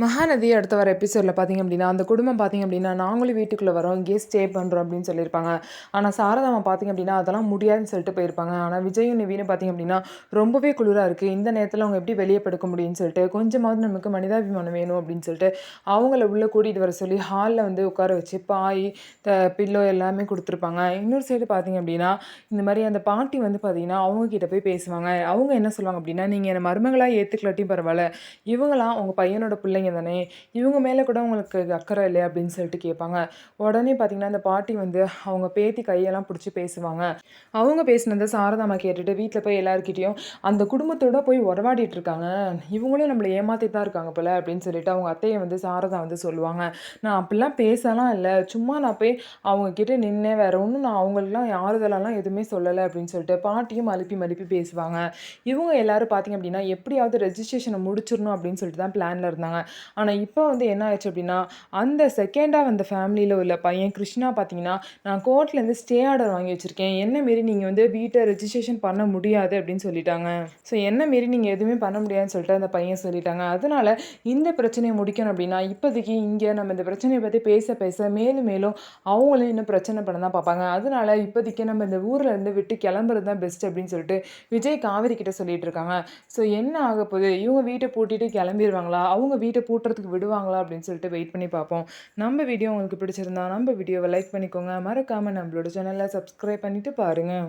மகாநதி அடுத்த வர எபிசோடில் பார்த்திங்க அப்படின்னா, அந்த குடும்பம் பார்த்திங்க அப்படின்னா, நாங்களும் வீட்டுக்குள்ளே வரோம், இங்கேயே ஸ்டே பண்ணுறோம் அப்படின்னு சொல்லியிருப்பாங்க. ஆனால் சாரதாம்மா பார்த்திங்க அப்படின்னா, அதெல்லாம் முடியாதுன்னு சொல்லிட்டு போயிருப்பாங்க. ஆனால் விஜயும் நிவினும் பார்த்திங்க அப்படின்னா, ரொம்பவே குளிராக இருக்குது, இந்த நேரத்தில் அவங்க எப்படி வெளியே படுக்க முடியும்னு சொல்லிட்டு, கொஞ்சமாவது நமக்கு மனிதாபிமானம் வேணும் அப்படின்னு சொல்லிட்டு, அவங்கள உள்ளே கூட்டிகிட்டு வர சொல்லி ஹாலில் வந்து உட்கார வச்சு பாய், பில்லோ எல்லாமே கொடுத்துருப்பாங்க. இன்னொரு சைடு பார்த்திங்க அப்படின்னா, இந்த மாதிரி அந்த பாட்டி வந்து பார்த்திங்கன்னா, அவங்கக்கிட்ட போய் பேசுவாங்க. அவங்க என்ன சொல்லுவாங்க அப்படின்னா, நீங்கள் என்னை மருமகளாக ஏற்றுக்கலாட்டியும் பரவாயில்ல, இவங்களாம் உங்கள் பையனோட பிள்ளைங்க தானே, இவங்க மேலே கூட உங்களுக்கு அக்கறை இல்லையா அப்படின்னு சொல்லிட்டு கேட்பாங்க. உடனே பார்த்தீங்கன்னா, அந்த பாட்டி வந்து அவங்க பேத்தி கையெல்லாம் பிடிச்சி பேசுவாங்க. அவங்க பேசினதை சாரதாம்மா கேட்டுட்டு வீட்டில் போய் எல்லாருக்கிட்டேயும் அந்த குடும்பத்தோட போய் உறவாடிட்டு இருக்காங்க, இவங்களும் நம்மளை ஏமாத்திட்டு தான் இருக்காங்க போல அப்படின்னு சொல்லிட்டு அவங்க அத்தையை வந்து சாரதா வந்து சொல்லுவாங்க. நான் அப்படிலாம் பேசலாம் இல்லை, சும்மா நான் போய் அவங்க கிட்ட நின்னே, வேற ஒன்றும் நான் அவங்களுக்குலாம் ஆறுதலெல்லாம் எதுவுமே சொல்லலை அப்படின்னு சொல்லிட்டு பாட்டியும் மலுப்பி மலுப்பி பேசுவாங்க. இவங்க எல்லாரும் பார்த்தீங்க அப்படின்னா, எப்படியாவது ரெஜிஸ்ட்ரேஷனை முடிச்சிடணும் அப்படின்னு சொல்லிட்டு தான் பிளான்ல இருந்தாங்க. ஆனால் இப்போ வந்து என்ன ஆயிடுச்சு அப்படின்னா, அந்த செகண்டாக வந்த ஃபேமிலியில் உள்ள பையன் கிருஷ்ணா பார்த்தீங்கன்னா, நான் கோர்ட்லேருந்து ஸ்டே ஆர்டர் வாங்கி வச்சுருக்கேன், என்ன மாரி நீங்கள் வந்து வீட்டை ரெஜிஸ்ட்ரேஷன் பண்ண முடியாது அப்படின்னு சொல்லிட்டாங்க. ஸோ என்ன மாரி நீங்கள் எதுவுமே பண்ண முடியாதுன்னு சொல்லிட்டு அந்த பையன் சொல்லிட்டாங்க. அதனால இந்த பிரச்சனையை முடிக்கணும் அப்படின்னா, இப்போதைக்கு இங்கே நம்ம இந்த பிரச்சனையை பற்றி பேச பேச மேலும் மேலும் அவங்களும் இன்னும் பிரச்சனை பண்ண தான் பார்ப்பாங்க. அதனால இப்போதைக்கு நம்ம இந்த ஊரில் இருந்து விட்டு கிளம்புறது தான் பெஸ்ட் அப்படின்னு சொல்லிட்டு விஜய் காவேரி கிட்ட சொல்லிட்டு இருக்காங்க. ஸோ என்ன ஆக போகுது, இவங்க வீட்டை பூட்டிட்டு கிளம்பிடுவாங்களா, அவங்க வீட்டை பூட்டுறதுக்கு விடுவாங்களா அப்படின்னு சொல்லிட்டு வெயிட் பண்ணி பார்ப்போம். நம்ம வீடியோ உங்களுக்கு பிடிச்சிருந்தா நம்ம வீடியோவை லைக் பண்ணிக்கோங்க, மறக்காமல் நம்மளோட சேனலை சப்ஸ்கிரைப் பண்ணிவிட்டு பாருங்கள்.